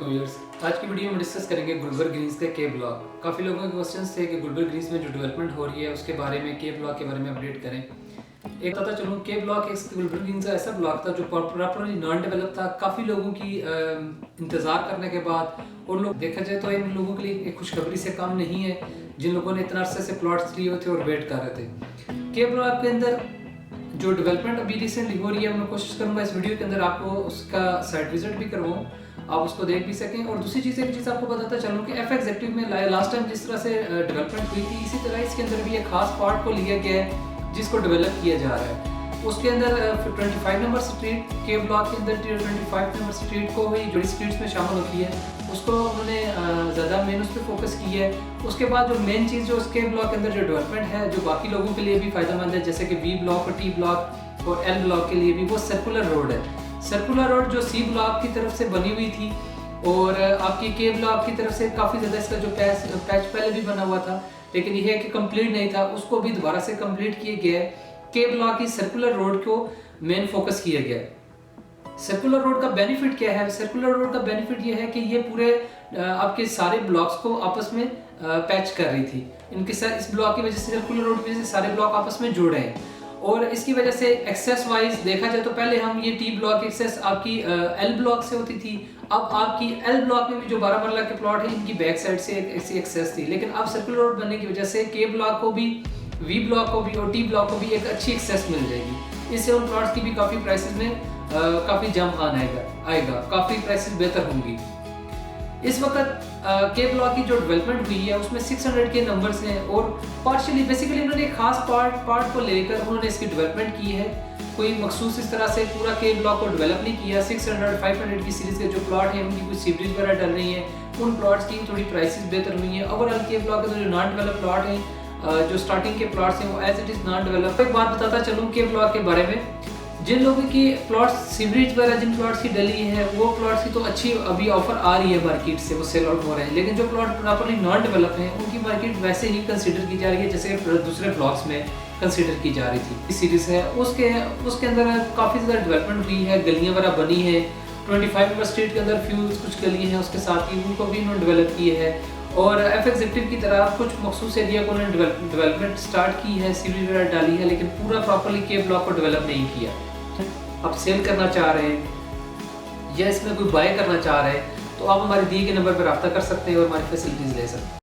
वालेकुम व्यूअर्स। आज की वीडियो में डिस्कस करेंगे गुलबर्ग ग्रीन्स के के ब्लॉक। काफ़ी लोगों के क्वेश्चंस थे कि गुलबर्ग ग्रीन्स में जो डेवलपमेंट हो रही है उसके बारे में, के ब्लॉक के बारे में अपडेट करें। एक पता चलूँ, के ब्लॉक एक गुलबर्ग ग्रीन्स का ऐसा ब्लॉक था जो प्रॉपरली नॉन डेवलप था। काफ़ी लोगों की इंतज़ार करने के बाद, और लोग देखा जाए तो इन लोगों के लिए एक खुशखबरी से कम नहीं है जिन लोगों ने इतना अरसे से प्लॉट्स लिए हुए थे और वेट कर रहे थे। के ब्लॉक के अंदर जो डेवलपमेंट अभी रिसेंटली हो रही है, मैं कोशिश करूंगा इस वीडियो के अंदर आपको उसका साइट विजिट भी करवाऊँ, आप उसको देख भी सकें। और दूसरी चीज़, एक चीज़ आपको बताता चलूँ कि एफ एग्जेक्टिव में लास्ट टाइम जिस तरह से डेवलपमेंट हुई थी, इसी तरह इसके अंदर भी एक खास पार्ट को लिया गया है जिसको डेवलप किया जा रहा है। उसके अंदर 25 नंबर स्ट्रीट, के ब्लॉक के अंदर 25 नंबर स्ट्रीट को भी जो स्ट्रीट्स में शामिल होती है उसको उन्होंने ज़्यादा मेन उस पर फोकस की है। उसके बाद जो मेन चीज़ जो उसके ब्लॉक के अंदर जो डेवलपमेंट है, जो बाकी लोगों के लिए भी फ़ायदेमंद है, जैसे कि बी ब्लॉक और टी ब्लॉक और एल ब्लॉक के लिए भी, वो सर्कुलर रोड है। सर्कुलर रोड जो सी ब्लॉक की तरफ से बनी हुई थी और आपकी के ब्लॉक की तरफ से काफ़ी ज़्यादा इसका जो पैच पहले भी बना हुआ था, लेकिन यह है कि कंप्लीट नहीं था, उसको भी दोबारा से कंप्लीट किया गया है। के ब्लॉक की सर्कुलर रोड को मेन फोकस किया गया है। सर्कुलर रोड का बेनिफिट क्या है? सर्कुलर रोड का बेनिफिट ये है कि ये पूरे आपके सारे ब्लॉक्स को आपस में पैच कर रही थी। इनके साथ इस ब्लॉक की वजह से, सर्कुलर रोड की वजह से सारे ब्लॉक आपस में जुड़ रहे हैं। और इसकी वजह से एक्सेस वाइज देखा जाए तो पहले हम ये टी ब्लॉक एक्सेस आपकी एल ब्लॉक से होती थी। अब आपकी एल ब्लॉक में भी जो 12 मरला के प्लॉट है, इनकी बैक साइड से ऐसी एक्सेस थी, लेकिन अब सर्कुलर रोड बनने की वजह से के ब्लॉक को भी, वी ब्लॉक को भी और टी ब्लॉक को भी एक अच्छी एक्सेस मिल जाएगी। इससे उन प्लॉट्स की भी काफ़ी प्राइसेस में काफ़ी जंप आएगा, काफ़ी प्राइसेस बेहतर होंगी। इस वक्त के ब्लॉक की जो डेवलपमेंट हुई है उसमें 600 के नंबर्स हैं और पार्शियली बेसिकली उन्होंने एक खास पार्ट को लेकर उन्होंने इसकी डेवलपमेंट की है। कोई मखसूस इस तरह से पूरा के ब्लॉक को डेवलप नहीं किया। 600 500 की सीरीज के जो प्लॉट हैं उनकी कुछ सीवरेज वगैरह डल रही हैं, उन प्लॉट्स की थोड़ी प्राइसेस बेहतर हुई हैं। ओवरऑल के ब्लॉक के जो नॉन डेवलप प्लॉट हैं, जो स्टार्टिंग के प्लॉट्स हैं, वो as it is non develop. एक बात बताता चलूँ के ब्लॉक के बारे में, जिन लोगों की प्लॉट्स सीवरेज वगैरह जिन प्लॉट्स की डली है, वो प्लॉट्स की तो अच्छी अभी ऑफर आ रही है मार्केट से, वो सेल आउट हो रहे हैं। लेकिन जो प्लॉट प्रॉपर्ली नॉन डेवलप हैं उनकी मार्केट वैसे ही कंसीडर की जा रही है जैसे दूसरे ब्लॉक्स में कंसीडर की जा रही थी। इस सीरीज है उसके अंदर काफ़ी ज़्यादा डेवलपमेंट हुई है, गलियाँ वगैरह बनी है। 25 नंबर स्ट्रीट के अंदर कुछ गलियाँ हैं, उसके साथ ही उनको भी इन्होंने डेवलप किए हैं। और एफ एग्जेक्टिव की तरह कुछ मखसूस एरिया को उन्होंने डेवलपमेंट स्टार्ट की है, सीवरेज वगैरह डाली है, लेकिन पूरा प्रॉपर्ली के ब्लॉक को डेवलप नहीं किया। आप सेल करना चाह रहे हैं या इसमें कोई बाय करना चाह रहे हैं तो आप हमारे दिए गए नंबर पर रब्ता कर सकते हैं और हमारी फैसिलिटीज़ ले सकते हैं।